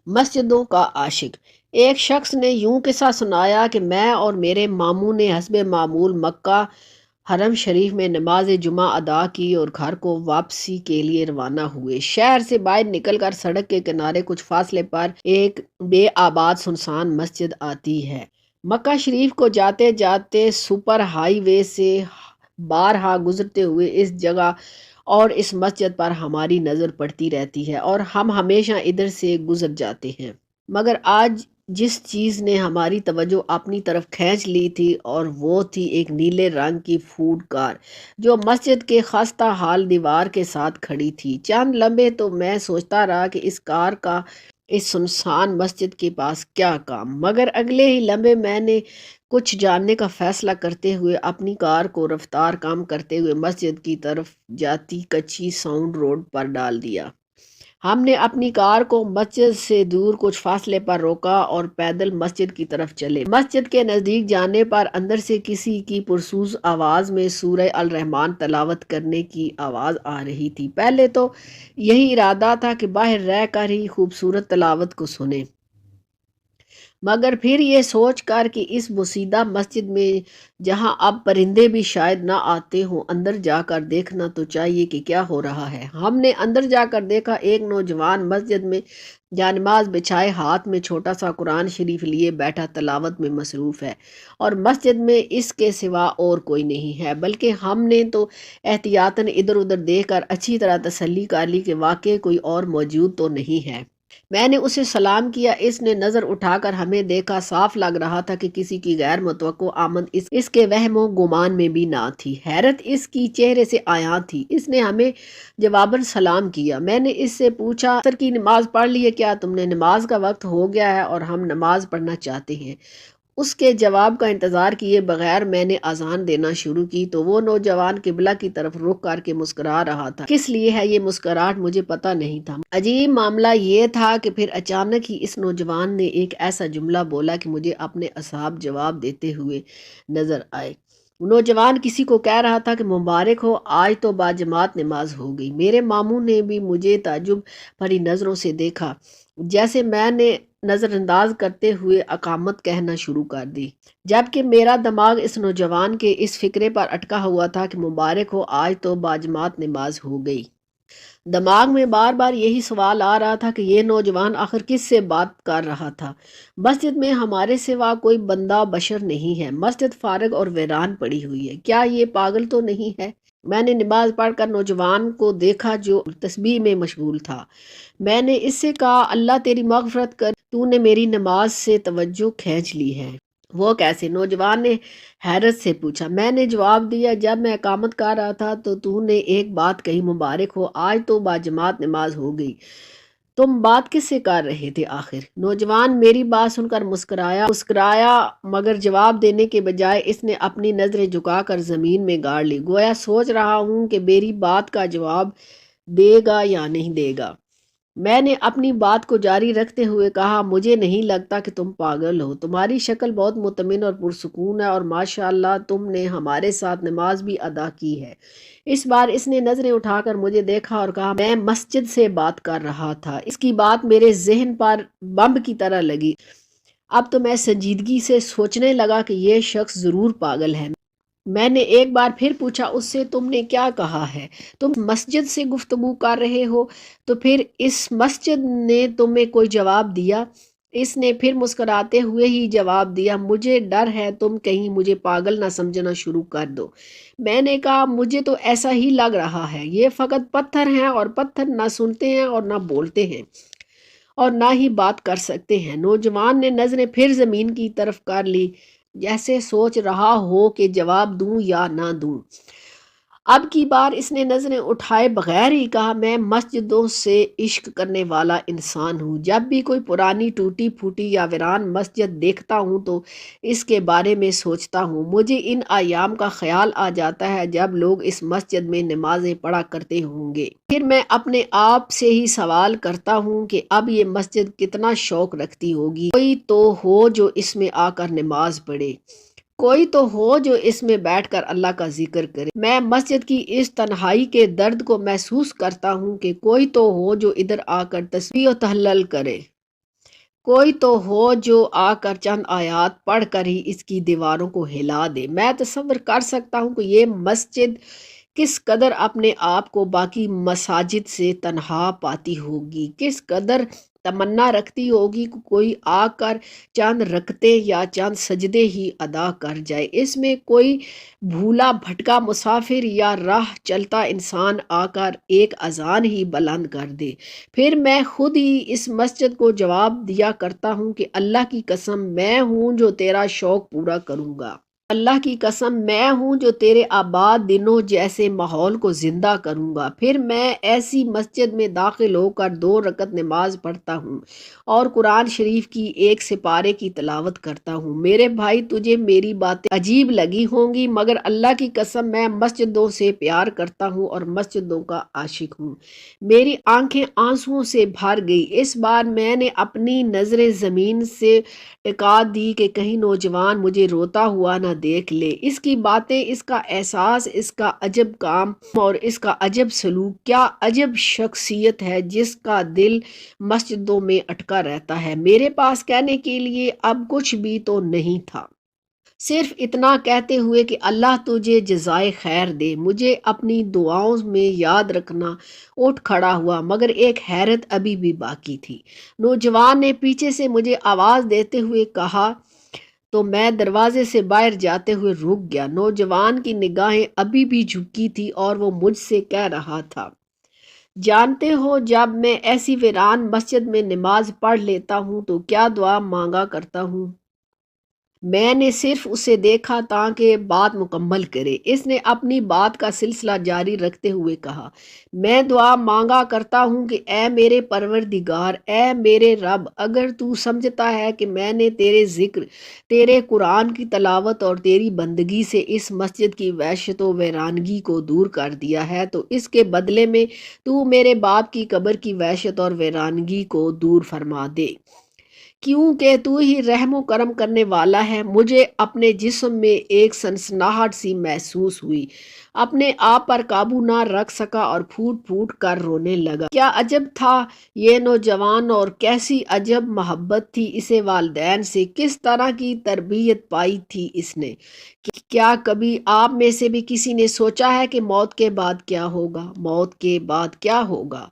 مسجدوں کا عاشق۔ ایک شخص نے یوں قصہ سنایا کہ میں اور میرے ماموں نے حسب معمول مکہ حرم شریف میں نماز جمعہ ادا کی اور گھر کو واپسی کے لیے روانہ ہوئے۔ شہر سے باہر نکل کر سڑک کے کنارے کچھ فاصلے پر ایک بے آباد سنسان مسجد آتی ہے۔ مکہ شریف کو جاتے جاتے سپر ہائی وے سے بارہا گزرتے ہوئے اس جگہ اور اس مسجد پر ہماری نظر پڑتی رہتی ہے اور ہم ہمیشہ ادھر سے گزر جاتے ہیں، مگر آج جس چیز نے ہماری توجہ اپنی طرف کھینچ لی تھی اور وہ تھی ایک نیلے رنگ کی فوڈ کار جو مسجد کے خستہ حال دیوار کے ساتھ کھڑی تھی۔ چند لمحے تو میں سوچتا رہا کہ اس کار کا اس سنسان مسجد کے پاس کیا کام، مگر اگلے ہی لمحے میں نے کچھ جاننے کا فیصلہ کرتے ہوئے اپنی کار کو رفتار کم کرتے ہوئے مسجد کی طرف جاتی کچی ساؤنڈ روڈ پر ڈال دیا۔ ہم نے اپنی کار کو مسجد سے دور کچھ فاصلے پر روکا اور پیدل مسجد کی طرف چلے۔ مسجد کے نزدیک جانے پر اندر سے کسی کی پرسوز آواز میں سورہ الرحمن تلاوت کرنے کی آواز آ رہی تھی۔ پہلے تو یہی ارادہ تھا کہ باہر رہ کر ہی خوبصورت تلاوت کو سنیں، مگر پھر یہ سوچ کر کہ اس بوسیدہ مسجد میں جہاں اب پرندے بھی شاید نہ آتے ہوں، اندر جا کر دیکھنا تو چاہیے کہ کیا ہو رہا ہے۔ ہم نے اندر جا کر دیکھا ایک نوجوان مسجد میں جانماز بچھائے ہاتھ میں چھوٹا سا قرآن شریف لیے بیٹھا تلاوت میں مصروف ہے، اور مسجد میں اس کے سوا اور کوئی نہیں ہے۔ بلکہ ہم نے تو احتیاطاً ادھر ادھر دیکھ کر اچھی طرح تسلی کر لی کہ واقعی کوئی اور موجود تو نہیں ہے۔ میں نے اسے سلام کیا، اس نے نظر اٹھا کر ہمیں دیکھا۔ صاف لگ رہا تھا کہ کسی کی غیر متوقع آمد اس کے وہم و گمان میں بھی نہ تھی۔ حیرت اس کی چہرے سے عیاں تھی۔ اس نے ہمیں جواباً سلام کیا۔ میں نے اس سے پوچھا، عصر کی نماز پڑھ لی ہے کیا تم نے؟ نماز کا وقت ہو گیا ہے اور ہم نماز پڑھنا چاہتے ہیں۔ اس کے جواب کا انتظار کیے بغیر میں نے اذان دینا شروع کی تو وہ نوجوان قبلہ کی طرف رخ کر کے مسکرا رہا تھا۔ کس لیے ہے یہ مسکراہٹ مجھے پتہ نہیں تھا۔ عجیب معاملہ یہ تھا کہ پھر اچانک ہی اس نوجوان نے ایک ایسا جملہ بولا کہ مجھے اپنے اصحاب جواب دیتے ہوئے نظر آئے۔ نوجوان کسی کو کہہ رہا تھا کہ مبارک ہو، آج تو باجماعت نماز ہو گئی۔ میرے ماموں نے بھی مجھے تعجب بھری نظروں سے دیکھا، جیسے میں نے نظر انداز کرتے ہوئے اقامت کہنا شروع کر دی، جبکہ میرا دماغ اس نوجوان کے اس فکرے پر اٹکا ہوا تھا کہ مبارک ہو، آج تو باجماعت نماز ہو گئی۔ دماغ میں بار بار یہی سوال آ رہا تھا کہ یہ نوجوان آخر کس سے بات کر رہا تھا۔ مسجد میں ہمارے سوا کوئی بندہ بشر نہیں ہے، مسجد فارغ اور ویران پڑی ہوئی ہے، کیا یہ پاگل تو نہیں ہے؟ میں نے نماز پڑھ کر نوجوان کو دیکھا جو تسبیح میں مشغول تھا۔ میں نے اس سے کہا، اللہ تیری مغفرت کر، تو نے میری نماز سے توجہ کھینچ لی ہے۔ وہ کیسے؟ نوجوان نے حیرت سے پوچھا۔ میں نے جواب دیا، جب میں اقامت کر رہا تھا تو نے ایک بات کہی، مبارک ہو، آج تو باجماعت نماز ہو گئی۔ تم بات کس سے کر رہے تھے آخر؟ نوجوان میری بات سن کر مسکرایا مگر جواب دینے کے بجائے اس نے اپنی نظریں جھکا کر زمین میں گاڑ لی، گویا سوچ رہا ہوں کہ میری بات کا جواب دے گا یا نہیں دے گا۔ میں نے اپنی بات کو جاری رکھتے ہوئے کہا، مجھے نہیں لگتا کہ تم پاگل ہو، تمہاری شکل بہت مطمئن اور پرسکون ہے اور ماشاءاللہ تم نے ہمارے ساتھ نماز بھی ادا کی ہے۔ اس بار اس نے نظریں اٹھا کر مجھے دیکھا اور کہا، میں مسجد سے بات کر رہا تھا۔ اس کی بات میرے ذہن پر بمب کی طرح لگی۔ اب تو میں سنجیدگی سے سوچنے لگا کہ یہ شخص ضرور پاگل ہے۔ میں نے ایک بار پھر پوچھا، اس سے تم نے کیا کہا ہے؟ تم مسجد سے گفتگو کر رہے ہو تو پھر اس مسجد نے تمہیں کوئی جواب دیا؟ اس نے پھر مسکراتے ہوئے ہی جواب دیا، مجھے ڈر ہے تم کہیں مجھے پاگل نہ سمجھنا شروع کر دو۔ میں نے کہا، مجھے تو ایسا ہی لگ رہا ہے، یہ فقط پتھر ہیں اور پتھر نہ سنتے ہیں اور نہ بولتے ہیں اور نہ ہی بات کر سکتے ہیں۔ نوجوان نے نظریں پھر زمین کی طرف کر لی، جیسے سوچ رہا ہو کہ جواب دوں یا نہ دوں۔ اب کی بار اس نے نظریں اٹھائے بغیر ہی کہا، میں مسجدوں سے عشق کرنے والا انسان ہوں۔ جب بھی کوئی پرانی ٹوٹی پھوٹی یا ویران مسجد دیکھتا ہوں تو اس کے بارے میں سوچتا ہوں۔ مجھے ان ایام کا خیال آ جاتا ہے جب لوگ اس مسجد میں نمازیں پڑھا کرتے ہوں گے۔ پھر میں اپنے آپ سے ہی سوال کرتا ہوں کہ اب یہ مسجد کتنا شوق رکھتی ہوگی۔ کوئی تو ہو جو اس میں آ کر نماز پڑھے، کوئی تو ہو جو اس میں بیٹھ کر اللہ کا ذکر کرے۔ میں مسجد کی اس تنہائی کے درد کو محسوس کرتا ہوں کہ کوئی تو ہو جو ادھر آ کر تسبیح و تہلیل کرے۔ کوئی تو ہو جو آ کر چند آیات پڑھ کر ہی اس کی دیواروں کو ہلا دے۔ میں تصور کر سکتا ہوں کہ یہ مسجد کس قدر اپنے آپ کو باقی مساجد سے تنہا پاتی ہوگی، کس قدر تمنا رکھتی ہوگی کہ کوئی آ کر چند رکعتیں یا چند سجدے ہی ادا کر جائے۔ اس میں کوئی بھولا بھٹکا مسافر یا راہ چلتا انسان آ کر ایک اذان ہی بلند کر دے، پھر میں خود ہی اس مسجد کو جواب دیا کرتا ہوں کہ اللہ کی قسم میں ہوں جو تیرا شوق پورا کروں گا۔ اللہ کی قسم میں ہوں جو تیرے آباد دنوں جیسے ماحول کو زندہ کروں گا۔ پھر میں ایسی مسجد میں داخل ہو کر 2 رکعت نماز پڑھتا ہوں اور قرآن شریف کی ایک سپارے کی تلاوت کرتا ہوں۔ میرے بھائی، تجھے میری باتیں عجیب لگی ہوں گی، مگر اللہ کی قسم میں مسجدوں سے پیار کرتا ہوں اور مسجدوں کا عاشق ہوں۔ میری آنکھیں آنسوؤں سے بھر گئی۔ اس بار میں نے اپنی نظریں زمین سے ٹکا دی کہ کہیں نوجوان مجھے روتا ہوا نہ دیکھ لے۔ اس کی باتیں، اس کا احساس، اس کا عجب کام اور اس کا عجب سلوک، کیا عجب شخصیت ہے جس کا دل مسجدوں میں اٹکا رہتا ہے۔ میرے پاس کہنے کے لیے اب کچھ بھی تو نہیں تھا، صرف اتنا کہتے ہوئے کہ اللہ تجھے جزائے خیر دے، مجھے اپنی دعاؤں میں یاد رکھنا۔ اٹھ کھڑا ہوا، مگر ایک حیرت ابھی بھی باقی تھی۔ نوجوان نے پیچھے سے مجھے آواز دیتے ہوئے کہا تو میں دروازے سے باہر جاتے ہوئے رک گیا۔ نوجوان کی نگاہیں ابھی بھی جھکی تھی اور وہ مجھ سے کہہ رہا تھا، جانتے ہو جب میں ایسی ویران مسجد میں نماز پڑھ لیتا ہوں تو کیا دعا مانگا کرتا ہوں؟ میں نے صرف اسے دیکھا تاکہ بات مکمل کرے۔ اس نے اپنی بات کا سلسلہ جاری رکھتے ہوئے کہا، میں دعا مانگا کرتا ہوں کہ اے میرے پروردگار، اے میرے رب، اگر تو سمجھتا ہے کہ میں نے تیرے ذکر، تیرے قرآن کی تلاوت اور تیری بندگی سے اس مسجد کی وحشت و ویرانگی کو دور کر دیا ہے تو اس کے بدلے میں تو میرے باپ کی قبر کی وحشت اور ویرانگی کو دور فرما دے، کیونکہ تو ہی رحم و کرم کرنے والا ہے۔ مجھے اپنے جسم میں ایک سنسناہٹ سی محسوس ہوئی، اپنے آپ پر قابو نہ رکھ سکا اور پھوٹ پھوٹ کر رونے لگا۔ کیا عجب تھا یہ نوجوان اور کیسی عجب محبت تھی اسے والدین سے، کس طرح کی تربیت پائی تھی اس نے۔ کیا کبھی آپ میں سے بھی کسی نے سوچا ہے کہ موت کے بعد کیا ہوگا؟ موت کے بعد کیا ہوگا؟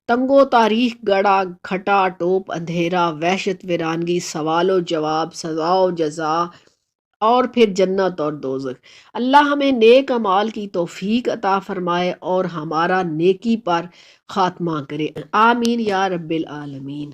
تنگو تاریخ گڑا، کھٹا ٹوپ اندھیرا، وحشت ویرانگی، سوال و جواب، سزا و جزا، اور پھر جنت اور دوزخ۔ اللہ ہمیں نیک اعمال کی توفیق عطا فرمائے اور ہمارا نیکی پر خاتمہ کرے، آمین یا رب العالمین۔